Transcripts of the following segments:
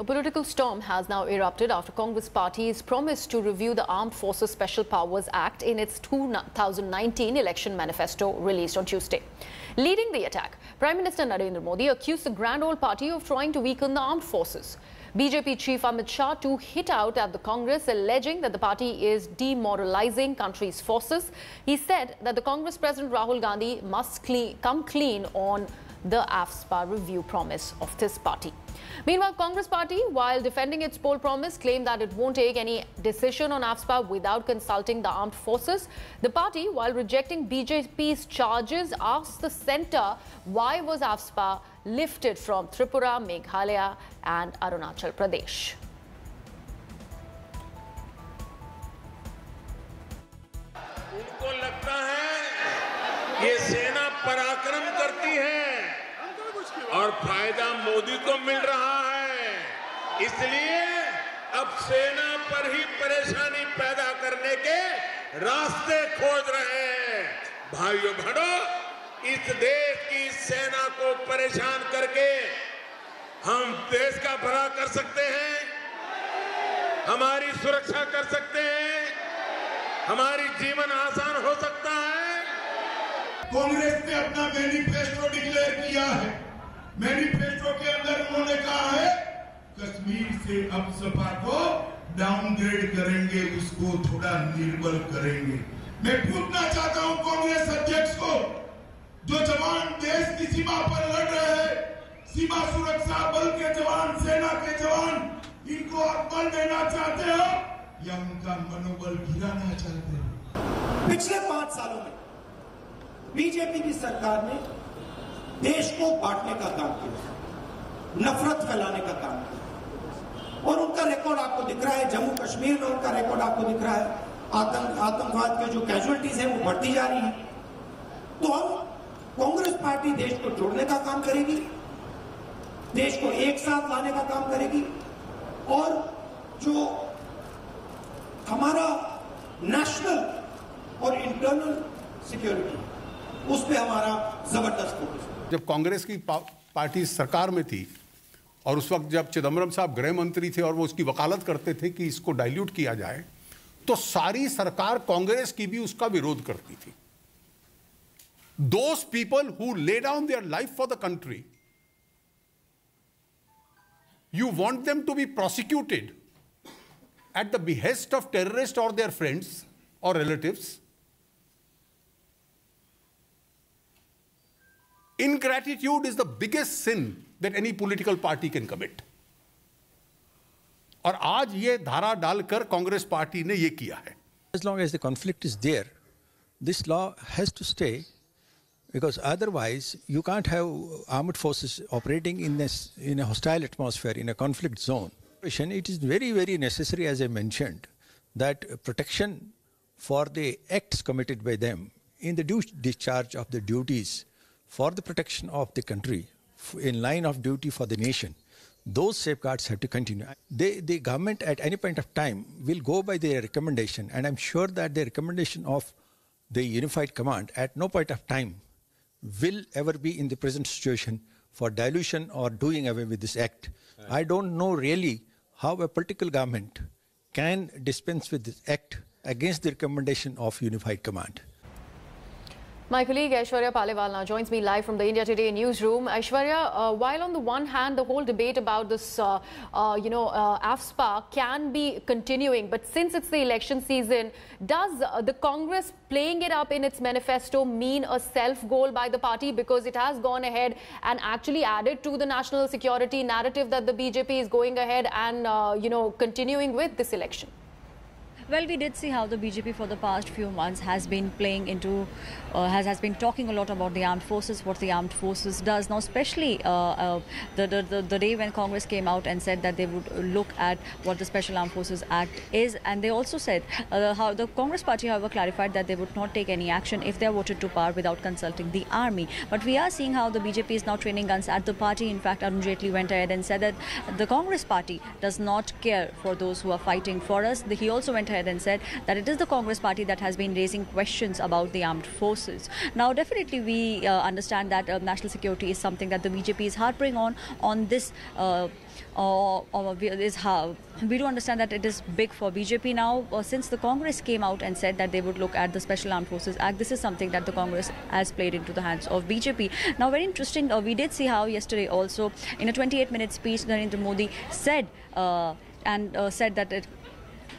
A political storm has now erupted after Congress party's promise to review the Armed Forces Special Powers Act in its 2019 election manifesto released on Tuesday. Leading the attack, Prime Minister Narendra Modi accused the Grand Old Party of trying to weaken the armed forces. BJP chief Amit Shah too hit out at the Congress, alleging that the party is demoralizing country's forces. He said that the Congress President Rahul Gandhi must come clean on the AFSPA review promise of this party. Meanwhile, Congress party, while defending its poll promise, claimed that it won't take any decision on AFSPA without consulting the armed forces. The party, while rejecting BJP's charges, asked the centre why was AFSPA lifted from Tripura, Meghalaya and Arunachal Pradesh. उनको लगता है ये सेना पराक्रम करती है और फायदा मोदी को मिल रहा है, इसलिए अब सेना पर ही परेशानी पैदा करने के रास्ते खोज रहे हैं। भाइयों बहनों, इस देश की सेना को परेशान करके हम देश का भला कर सकते हैं, हमारी सुरक्षा कर सकते हैं, हमारी जीवन आसान हो सकता है। कांग्रेस ने अपना मैनिफेस्टो डिक्लेयर किया है। मैनिफेस्टो के अंदर उन्होंने कहा है कश्मीर से अब सपा को डाउनग्रेड करेंगे, उसको थोड़ा निर्बल करेंगे। मैं पूछना चाहता हूं कांग्रेस अध्यक्ष को, जो जवान देश की सीमा पर लड़ रहे हैं, सीमा सुरक्षा बल के जवान, सेना के जवान, इनको आप बल देना चाहते हो या उनका मनोबल गिराना चाहते हो? पिछले 5 सालों में बीजेपी की सरकार ने देश को बांटने का काम किया, नफरत फैलाने का काम किया और उनका रिकॉर्ड आपको दिख रहा है। जम्मू कश्मीर में उनका रिकॉर्ड आपको दिख रहा है। आतंकवाद के जो कैजुअलिटीज हैं वो बढ़ती जा रही है। तो हम कांग्रेस पार्टी देश को जोड़ने का काम करेगी, देश को एक साथ लाने का काम करेगी और जो हमारा नेशनल और इंटरनल सिक्योरिटी उस पे हमारा जबरदस्त फोकस है। जब कांग्रेस की पार्टी सरकार में थी और उस वक्त जब चिदम्बरम साहब गृह मंत्री थे और वो उसकी वकालत करते थे कि इसको डाइल्यूट किया जाए, तो सारी सरकार कांग्रेस की भी उसका विरोध करती थी। Those people who lay down their life for the country, you want them to be prosecuted at the behest of terrorists or their friends or relatives. Ingratitude is the biggest sin that any political party can commit. और आज ये धारा डालकर Congress party ने ये किया है। As long as the conflict is there, this law has to stay, because otherwise you can't have armed forces operating in a hostile atmosphere, in a conflict zone. It is very, very necessary, as I mentioned, that protection for the acts committed by them in the due discharge of the duties for the protection of the country, in line of duty for the nation, those safeguards have to continue. The government at any point of time will go by their recommendation, and I'm sure that the recommendation of the Unified Command at no point of time will ever be in the present situation for dilution or doing away with this act. Right. I don't know really how a political government can dispense with this act against the recommendation of Unified Command. My colleague Aishwarya Paliwal now joins me live from the India Today newsroom. Aishwarya, while on the one hand the whole debate about this, AFSPA can be continuing, but since it's the election season, does the Congress playing it up in its manifesto mean a self-goal by the party, because it has gone ahead and actually added to the national security narrative that the BJP is going ahead and, continuing with this election? Well, we did see how the BJP for the past few months has been playing into, has been talking a lot about the armed forces, what the armed forces does. Now, especially the day when Congress came out and said that they would look at what the Special Armed Forces Act is, and they also said how the Congress party, however, clarified that they would not take any action if they are voted to power without consulting the army. But we are seeing how the BJP is now training guns at the party. In fact, Arun Jaitley went ahead and said that the Congress party does not care for those who are fighting for us. He also went ahead ahead and said that it is the Congress party that has been raising questions about the armed forces. Now, definitely we understand that national security is something that the BJP is harping on this. We do understand that it is big for BJP now. Since the Congress came out and said that they would look at the Special Armed Forces Act, this is something that the Congress has played into the hands of BJP. Now, very interesting, we did see how yesterday also in a 28-minute speech Narendra Modi said said that it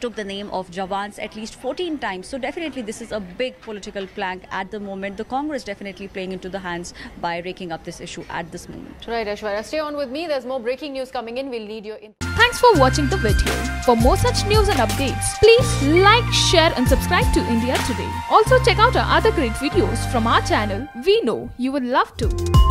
took the name of Jawans at least 14 times. So definitely this is a big political plank at the moment. The Congress definitely playing into the hands by raking up this issue at this moment. Right, Aishwarya, stay on with me. There's more breaking news coming in. We'll need your input. Thanks for watching the video. For more such news and updates, please like, share and subscribe to India Today. Also check out our other great videos from our channel. We know you would love to.